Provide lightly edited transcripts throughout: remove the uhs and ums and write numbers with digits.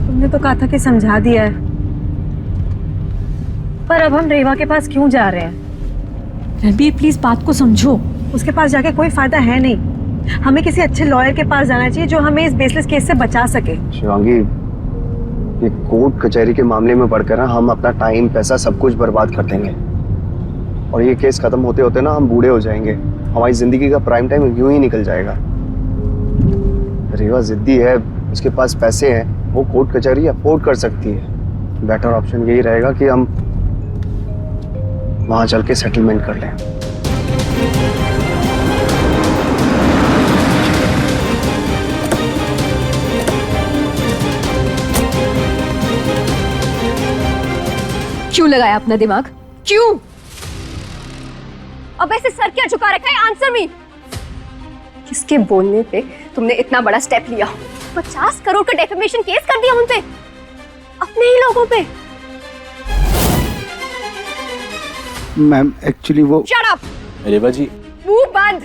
तुमने तो कहा था कि समझा दिया है, पर अब हम रेवा के पास क्यों जा रहे हैं? रणबीर प्लीज बात को समझो। उसके पास जाके कोई फायदा है नहीं। हमें किसी अच्छे लॉयर के पास जाना चाहिए जो हमें इस बेसलेस केस से बचा सके। शिवांगी, ये कोर्ट कचहरी के मामले में पढ़कर ना हम अपना टाइम पैसा सब कुछ बर्बाद कर देंगे और ये केस खत्म होते होते ना हम बूढ़े हो जाएंगे। हमारी जिंदगी का प्राइम टाइम यूं ही निकल जाएगा। रेवा जिद्दी है, उसके पास पैसे हैं, वो कोर्ट कचहरी अफोर्ड कर सकती है। बेटर ऑप्शन यही रहेगा कि हम वहां चल के सेटलमेंट कर लें। क्यों लगाया अपना दिमाग? क्यों? अब ऐसे सर क्या झुका रखा है? Answer me. किसके बोलने पे तुमने इतना बड़ा स्टेप लिया? 50 करोड़ का डेफेमेशन केस कर दिया उन पे, अपने ही लोगों पे। मैम एक्चुअली वो शट अप। रेवा जी, मुंह बंद।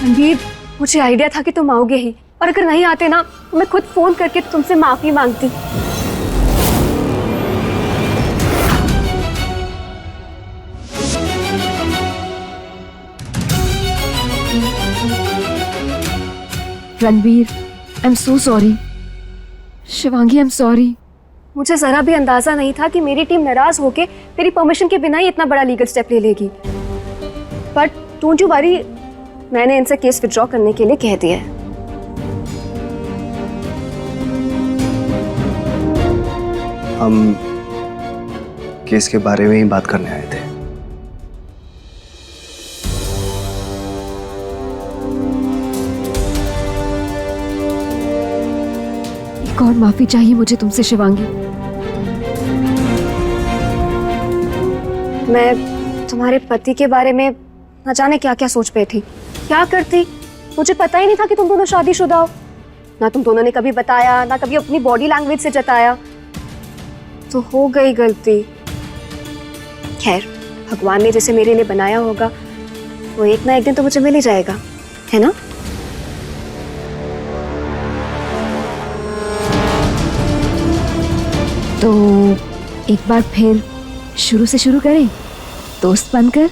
रणबीर, मुझे आइडिया था कि तुम आओगे ही, और अगर नहीं आते ना मैं खुद फोन करके तुमसे माफी मांगती। Ranbir, I am so sorry. Shivangi, I am sorry. मुझे जरा भी अंदाजा नहीं था कि मेरी टीम नाराज होके तेरी परमिशन के बिना ही इतना बड़ा लीगल स्टेप ले लेगी। बट डोंट यू वरी, मैंने इनसे केस विड्रॉ करने के लिए कह दिया है। हम केस के बारे में ही बात करने आए थे। एक और माफी चाहिए मुझे तुमसे शिवांगी। मैं तुम्हारे पति के बारे में न जाने क्या क्या सोच बैठी, क्या करती। मुझे पता ही नहीं था कि तुम दोनों शादीशुदा हो। ना तुम दोनों ने कभी बताया, ना कभी अपनी बॉडी लैंग्वेज से जताया। तो हो गई गलती। खैर, भगवान ने जैसे मेरे लिए बनाया होगा वो एक ना एक दिन तो मुझे मिल ही जाएगा, है ना? तो एक बार फिर शुरू से शुरू करें, दोस्त बनकर।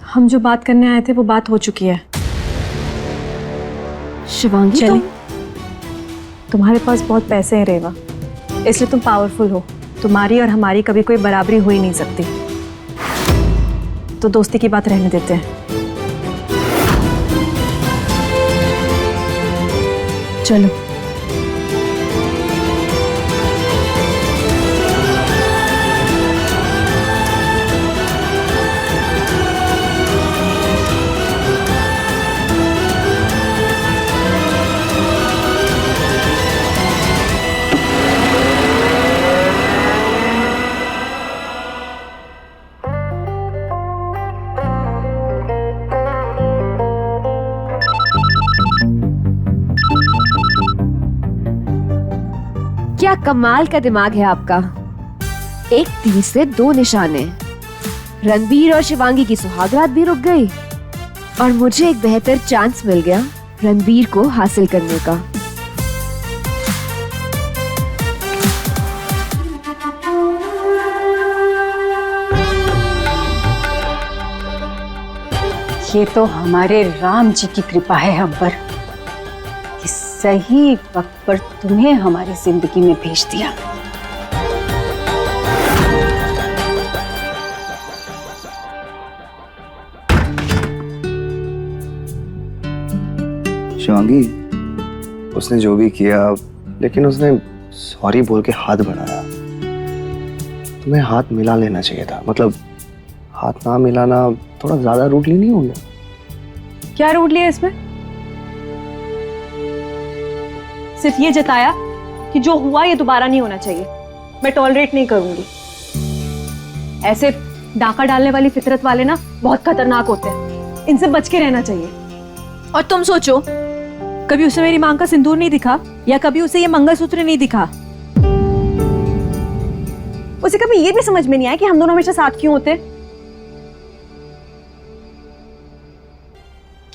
हम जो बात करने आए थे वो बात हो चुकी है। शिवांगी, चलिए, तुम्हारे पास बहुत पैसे हैं रेवा, इसलिए तुम पावरफुल हो। तुम्हारी और हमारी कभी कोई बराबरी हो ही नहीं सकती। तो दोस्ती की बात रहने देते हैं। चलो। क्या कमाल का दिमाग है आपका। एक तीर से दो निशाने। रणबीर और शिवांगी की सुहागरात भी रुक गई और मुझे एक बेहतर चांस मिल गया रणबीर को हासिल करने का। ये तो हमारे राम जी की कृपा है हम पर कि सही वक्त पर तुम्हें हमारी जिंदगी में भेज दिया। शिवांगी, उसने जो भी किया, लेकिन उसने सॉरी बोल के हाथ बढ़ाया। तुम्हें हाथ मिला लेना चाहिए था। मतलब हाथ ना मिलाना थोड़ा ज्यादा रूडली नहीं हो गया? क्या रूड लिया इसमें? सिर्फ ये जताया कि जो हुआ ये दोबारा नहीं होना चाहिए। मैं टॉलरेट नहीं करूंगी। ऐसे डाका डालने वाली फितरत वाले ना बहुत खतरनाक होते हैं, इनसे बच के रहना चाहिए। और तुम सोचो, कभी उसे मेरी मांग का सिंदूर नहीं दिखा या कभी उसे ये मंगलसूत्र नहीं दिखा? उसे कभी ये भी समझ में नहीं आया कि हम दोनों हमेशा साथ क्यों होते?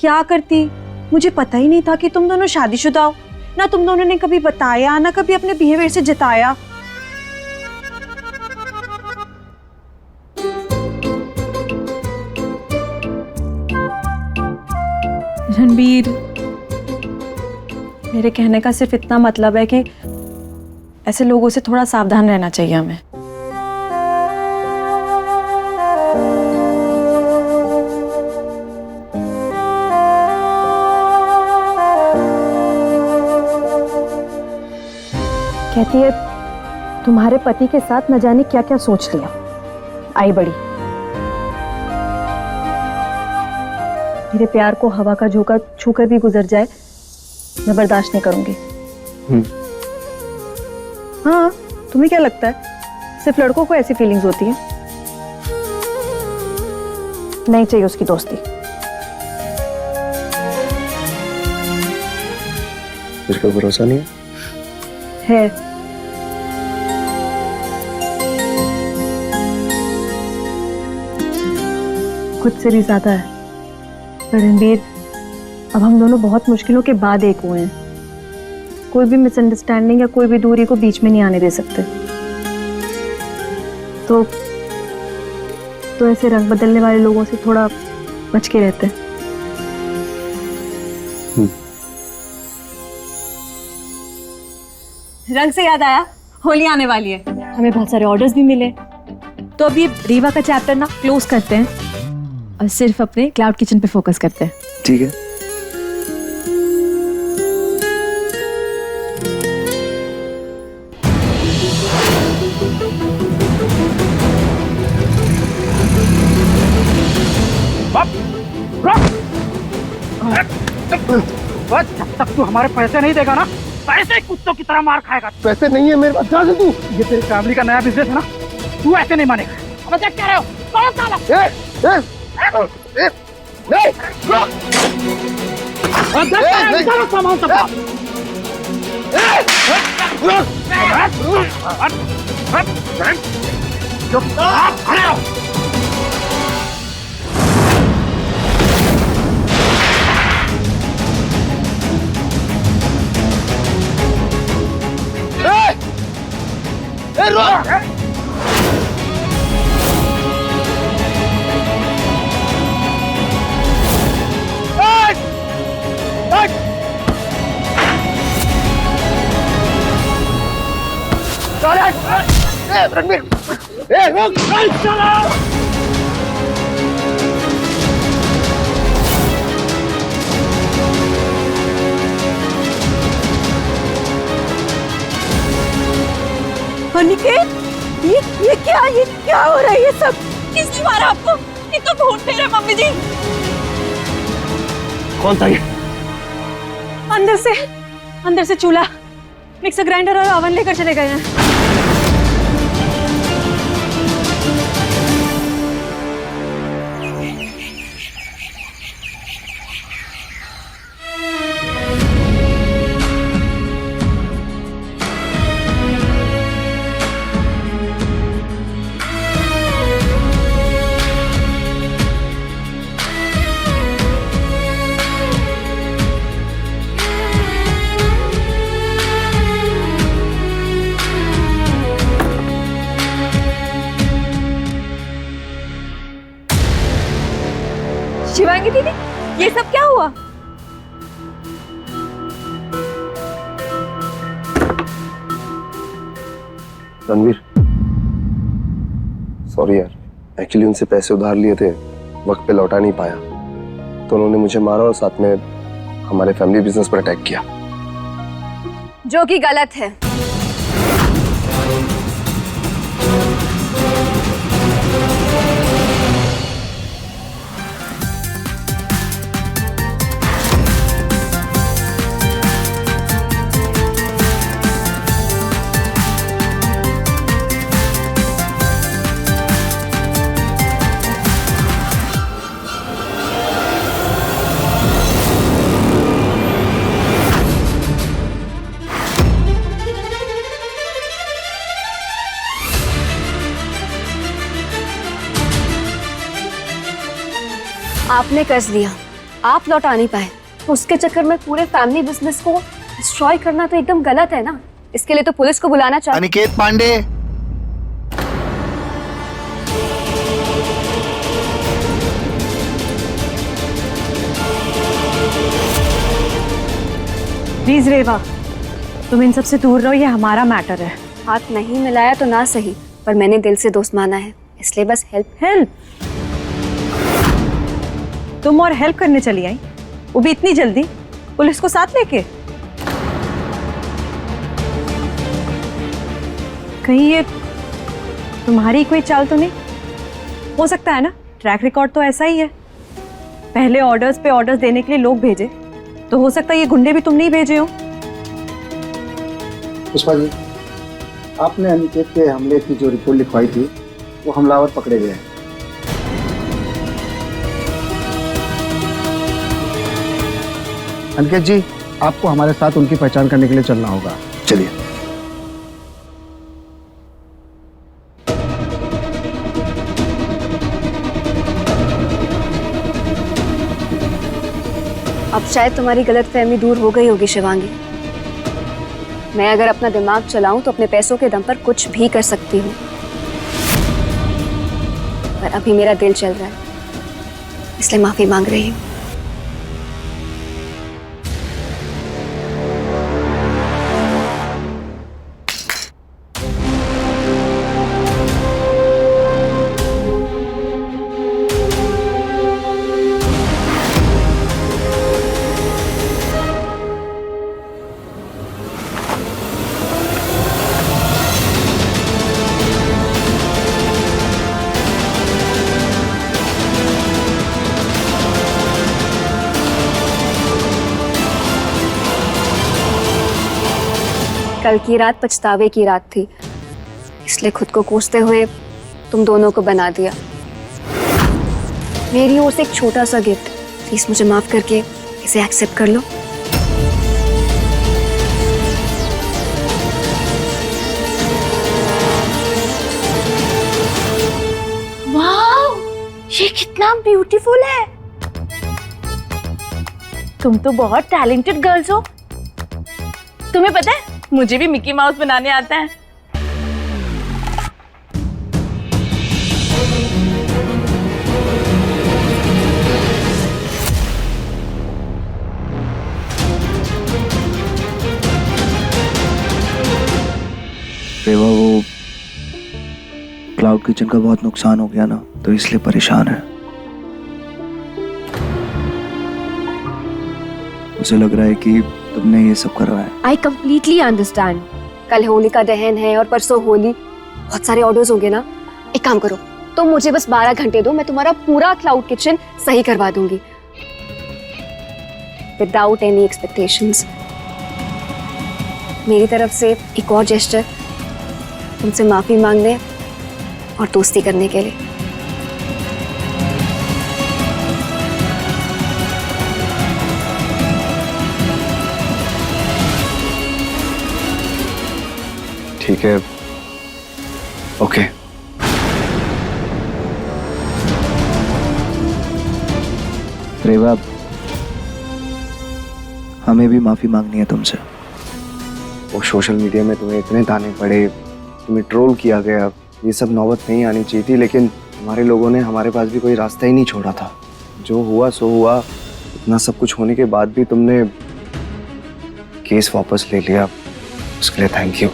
क्या करती? मुझे पता ही नहीं था कि तुम दोनों शादीशुदा हो। ना तुम दोनों ने कभी बताया, ना कभी अपने बिहेवियर से जताया। रणबीर, मेरे कहने का सिर्फ इतना मतलब है कि ऐसे लोगों से थोड़ा सावधान रहना चाहिए हमें। कहती है तुम्हारे पति के साथ न जाने क्या क्या सोच लिया। आई बड़ी। मेरे प्यार को हवा का झोंका छूकर भी गुजर जाए, मैं बर्दाश्त नहीं करूंगी। हाँ, तुम्हें क्या लगता है सिर्फ लड़कों को ऐसी फीलिंग्स होती हैं? नहीं चाहिए उसकी दोस्ती। इसका भरोसा नहीं है। खुद से भी ज्यादा है। पर रणबीर, अब हम दोनों बहुत मुश्किलों के बाद एक हुए हैं। कोई भी मिसअंडरस्टैंडिंग या कोई भी दूरी को बीच में नहीं आने दे सकते। तो ऐसे रंग बदलने वाले लोगों से थोड़ा बच के रहते हैं। रंग से याद आया, होली आने वाली है। हमें बहुत सारे ऑर्डर्स भी मिले, तो अब ये रीवा का चैप्टर ना क्लोज करते हैं और सिर्फ अपने क्लाउड किचन पे फोकस करते हैं। ठीक है। बस जब तक तू हमारे पैसे नहीं देगा ना, ऐसे कुत्तों की तरह मार खाएगा। पैसे नहीं है मेरे पास। जा तू। ये तेरी फैमिली का नया बिजनेस है ना, तू ऐसे नहीं मानेगा। अब देख क्या रहे हो? कौन साला? नहीं। सामान सब अनिकेत, ये क्या हो रहा है? ये सब किसने मारा आपको? ये तो ढूंढते रहे मम्मी जी। कौन था ये? अंदर से चूल्हा, मिक्सर ग्राइंडर और ओवन लेकर चले गए हैं। शिवांगी दीदी, ये सब क्या हुआ? रणवीर, सॉरी यार, एक्चुअली उनसे पैसे उधार लिए थे, वक्त पे लौटा नहीं पाया, तो उन्होंने मुझे मारा और साथ में हमारे फैमिली बिजनेस पर अटैक किया। जो कि गलत है। आपने कर्ज लिया, आप लौटा नहीं पाए, तो उसके चक्कर में पूरे फैमिली बिजनेस को डिस्ट्रॉय करना तो एकदम गलत है ना। इसके लिए तो पुलिस को बुलाना चाहिए। अनिकेत पांडे, प्लीज रेवा, तुम इन सबसे दूर रहो, ये हमारा मैटर है। हाथ नहीं मिलाया तो ना सही, पर मैंने दिल से दोस्त माना है, इसलिए बस हेल्प। हेल्प? तुम और हेल्प करने चली आई, वो भी इतनी जल्दी, पुलिस को साथ लेके? कहीं ये तुम्हारी कोई चाल तो नहीं? हो सकता है ना, ट्रैक रिकॉर्ड तो ऐसा ही है, पहले ऑर्डर्स पे ऑर्डर्स देने के लिए लोग भेजे, तो हो सकता है ये गुंडे भी तुम नहीं भेजे हो। पुष्पा जी, आपने अनिकेत के हमले की जो रिपोर्ट लिखवाई थी वो हमलावर पकड़े गए हैं। अनिकेत जी, आपको हमारे साथ उनकी पहचान करने के लिए चलना होगा। चलिए। अब शायद तुम्हारी गलतफहमी दूर हो गई होगी शिवांगी। मैं अगर अपना दिमाग चलाऊं तो अपने पैसों के दम पर कुछ भी कर सकती हूँ, पर अभी मेरा दिल चल रहा है, इसलिए माफी मांग रही हूँ। कल की रात पछतावे की रात थी, इसलिए खुद को कोसते हुए तुम दोनों को बना दिया। मेरी ओर से एक छोटा सा गिफ्ट, प्लीज मुझे माफ करके इसे एक्सेप्ट कर लो। वाह, ये कितना ब्यूटीफुल है। तुम तो बहुत टैलेंटेड गर्ल्स हो। तुम्हें पता है, मुझे भी मिकी माउस बनाने आता है। रेवा, वो क्लाउड किचन का बहुत नुकसान हो गया ना, तो इसलिए परेशान है। मुझे लग रहा है कि तुमने ये सब करवाया। I completely understand. कल होलिका दहन है और परसों होली, बहुत सारे ऑर्डर्स होंगे ना। एक काम करो, तुम मुझे बस 12 घंटे दो, मैं तुम्हारा पूरा क्लाउड किचन सही करवा दूंगी, विदाउट एनी एक्सपेक्टेशंस। मेरी तरफ से एक और जेस्चर, तुमसे माफी मांगने और दोस्ती करने के लिए। ठीक है, ओके। रेवा, हमें भी माफी मांगनी है तुमसे। वो सोशल मीडिया में तुम्हें इतने ताने पड़े, तुम्हें ट्रोल किया गया, ये सब नौबत नहीं आनी चाहिए थी, लेकिन हमारे लोगों ने हमारे पास भी कोई रास्ता ही नहीं छोड़ा था। जो हुआ सो हुआ। इतना सब कुछ होने के बाद भी तुमने केस वापस ले लिया, उसके लिए थैंक यू।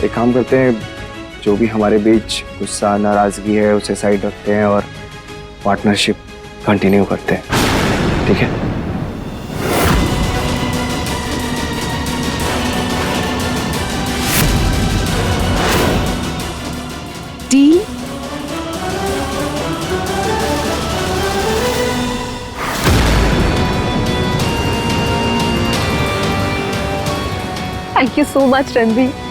एक काम करते हैं, जो भी हमारे बीच गुस्सा नाराजगी है उसे साइड रखते हैं और पार्टनरशिप कंटिन्यू करते हैं, ठीक है? Deal? Thank you so much Ranbir.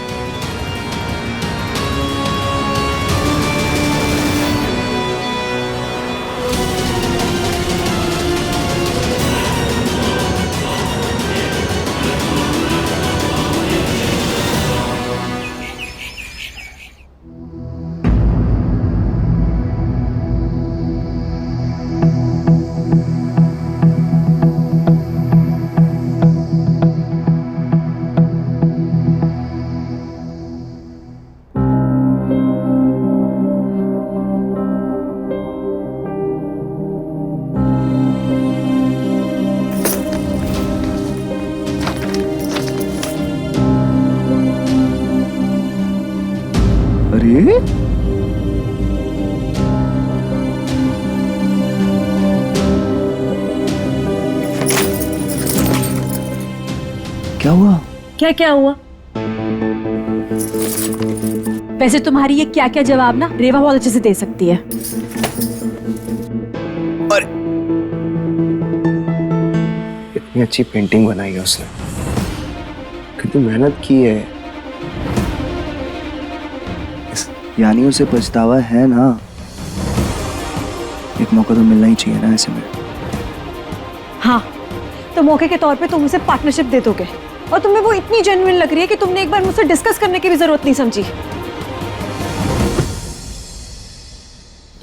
ये क्या हुआ? क्या क्या हुआ? वैसे तुम्हारी ये क्या क्या जवाब ना रेवा बहुत अच्छे से दे सकती है। इतनी अच्छी पेंटिंग बनाई है उसने, कितनी मेहनत की है। यानी उसे पछतावा है ना। एक मौका तो मिलना ही चाहिए ना ऐसे में। हाँ, तो मौके के तौर पे तुम उसे पार्टनरशिप दे दोगे और तुम्हें वो इतनी जेन्युइन लग रही है कि तुमने एक बार मुझसे डिस्कस करने की भी जरूरत नहीं समझी।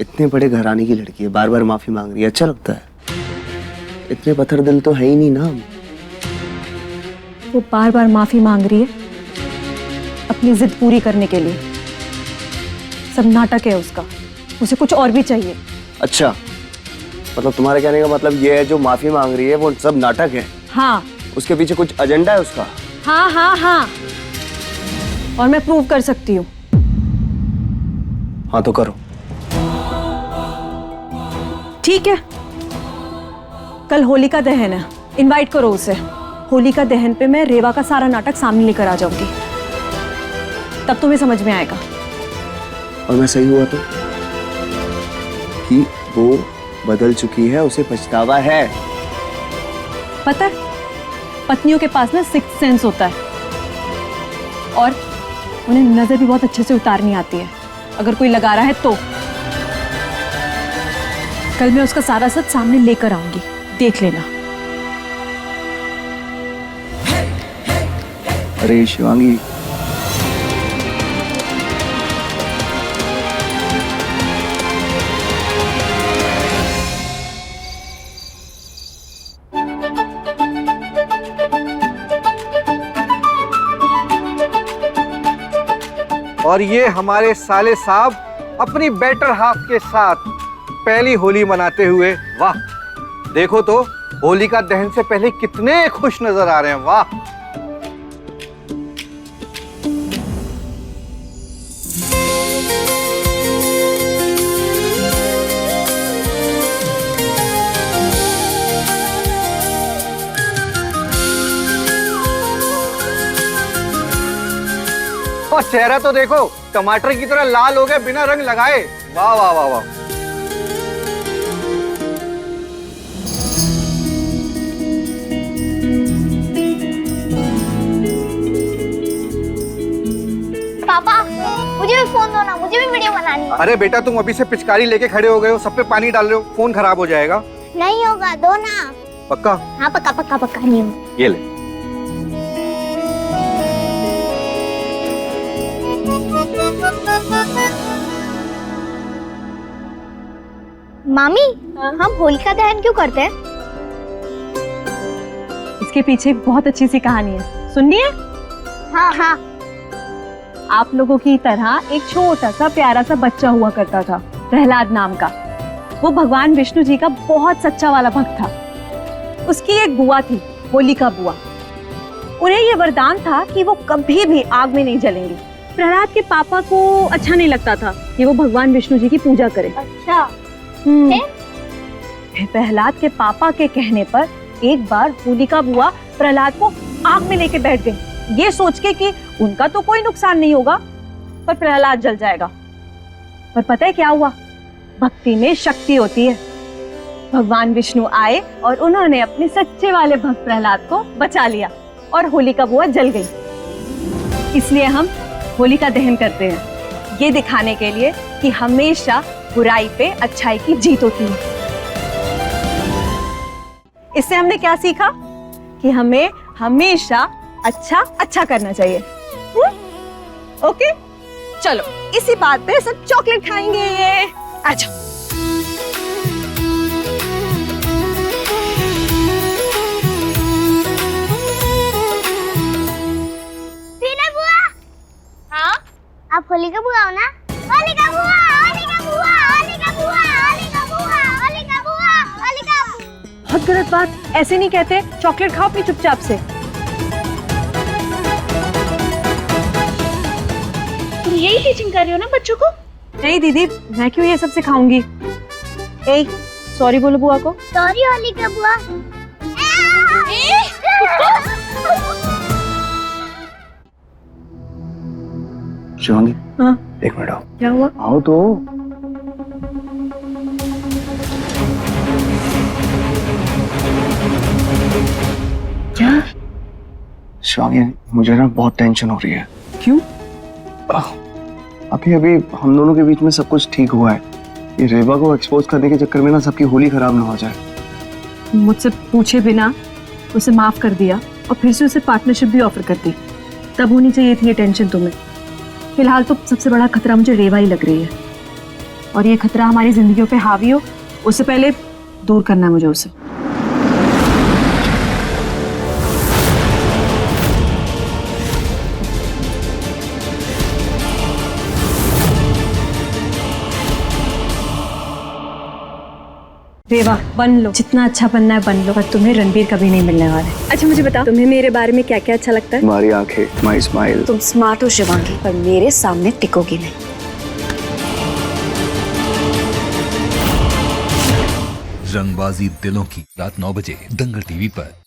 इतने बड़े घराने की लड़की है, बार बार माफी मांग रही है, अच्छा लगता है? इतने पत्थर दिल तो है ही नहीं ना। वो बार बार माफी मांग रही है अपनी जिद पूरी करने के लिए। सब नाटक है उसका, उसे कुछ और भी चाहिए। अच्छा, मतलब तुम्हारे कहने का मतलब ये है जो माफी मांग रही है वो सब नाटक है? हाँ। उसके पीछे कुछ एजेंडा है उसका? हाँ हाँ हाँ, और मैं प्रूव कर सकती हूँ। हाँ तो करो। ठीक है, कल होलिका दहन है, इनवाइट करो उसे। होलिका दहन पे मैं रेवा का सारा नाटक सामने लेकर आ जाऊंगी, तब तुम्हें समझ में आएगा। और मैं सही हुआ तो कि वो बदल चुकी है, उसे पछतावा है। पता है, पत्नियों के पास ना सिक्स्थ सेंस होता है और उन्हें नजर भी बहुत अच्छे से उतारनी आती है अगर कोई लगा रहा है तो। कल मैं उसका सारा सच सामने लेकर आऊंगी, देख लेना। अरे शिवांगी, और ये हमारे साले साहब अपनी बेटर हाफ के साथ पहली होली मनाते हुए, वाह देखो तो होलिका दहन से पहले कितने खुश नजर आ रहे हैं। वाह। और चेहरा तो देखो, टमाटर की तरह लाल हो गया बिना रंग लगाए। वाह वाह वाह वाह। पापा, मुझे भी फोन दो ना, मुझे भी वीडियो बनानी है। अरे बेटा, तुम अभी से पिचकारी लेके खड़े हो गए हो, सब पे पानी डाल रहे हो, फोन खराब हो जाएगा। नहीं होगा, दो ना। पक्का? हाँ पक्का पक्का पक्का, नहीं होगा। ये ले। मामी, हम होलिका दहन क्यों करते हैं? इसके पीछे एक बहुत अच्छी सी कहानी है, सुननी है? हाँ हाँ। आप लोगों की तरह एक छोटा सा प्यारा सा बच्चा हुआ करता था, प्रहलाद नाम का। वो भगवान विष्णु जी का बहुत सच्चा वाला भक्त था। उसकी एक बुआ थी, होलिका बुआ। उन्हें ये वरदान था कि वो कभी भी आग में नहीं जलेंगे। प्रहलाद के पापा को अच्छा नहीं लगता था कि वो भगवान विष्णु जी की पूजा करे। अच्छा। फिर प्रहलाद के पापा के कहने पर एक बार होलिका बुआ प्रहलाद को आग में लेके बैठ गई, ये सोच के कि उनका तो कोई नुकसान नहीं होगा पर प्रहलाद जल जाएगा। पर पता है क्या हुआ? भक्ति में शक्ति होती है। भगवान विष्णु आए और उन्होंने अपने सच्चे वाले भक्त प्रहलाद को बचा लिया और होलिका बुआ जल गई। इसलिए हम होलिका दहन करते हैं, ये दिखाने के लिए कि हमेशा बुराई पे अच्छाई की जीत होती है। इससे हमने क्या सीखा? कि हमें हमेशा अच्छा अच्छा करना चाहिए। ओके, चलो इसी बात पे सब चॉकलेट खाएंगे। अच्छा, आप होलिका बुआ हो ना? होलिका बुआ, होलिका बुआ, होलिका बुआ, होलिका बुआ, होलिका बुआ, होलिका। बहुत गलत बात, ऐसे नहीं कहते। चॉकलेट खाओ अपनी चुपचाप से। यही टीचिंग कर रही हो ना बच्चों को? नहीं दीदी, मैं क्यों ये सब सिखाऊंगी? ए, सॉरी बोलो बुआ को। सॉरी होलिका बुआ। शिवांगी, हाँ, एक मिनट आओ। क्या हुआ? आओ तो। क्या? शिवांगी, मुझे ना बहुत टेंशन हो रही है। क्यों? अभी अभी हम दोनों के बीच में सब कुछ ठीक हुआ है। ये रेबा को एक्सपोज करने के चक्कर में ना सबकी होली खराब ना हो जाए। मुझसे पूछे बिना उसे माफ कर दिया और फिर से उसे पार्टनरशिप भी ऑफर कर दी। तब होनी चाहिए थी ये टेंशन तुम्हें। फिलहाल तो सबसे बड़ा खतरा मुझे रेवा ही लग रही है, और ये खतरा हमारी जिंदगियों पे हावी हो उससे पहले दूर करना है मुझे उसे। रेवा, बन लो, जितना अच्छा बनना है बन लो, पर तुम्हें रणबीर कभी नहीं मिलने वाले। अच्छा मुझे बताओ, तुम्हें मेरे बारे में क्या क्या अच्छा लगता है? तुम्हारी आंखें, माई स्माइल। तुम स्मार्ट हो शिवांगी, पर मेरे सामने टिकोगी नहीं। रंगबाजी दिलों की, रात 9 बजे दंगल टीवी पर।